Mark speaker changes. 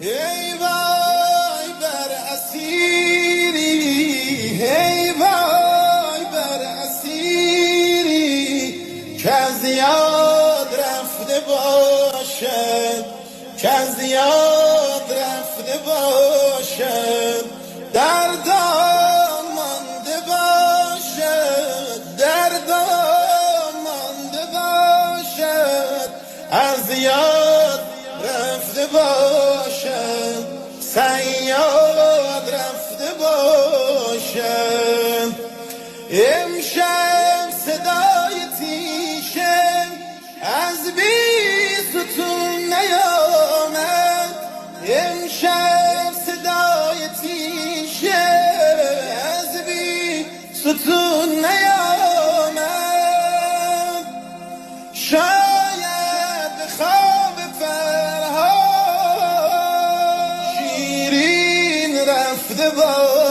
Speaker 1: ای وای بر اسیری، ای وای بر اسیری که از یاد رفته باشد، که از یاد رفته باشد، دردان مانده باشد، دردان مانده باشد، از یاد رفته باشد، صیاد رفته باشد. امشب صدای تیشه از بیستون نیامد، امشب صدای تیشه از بیستون نیامد. شاید به خواب فرهاد شیرین رفته باشد.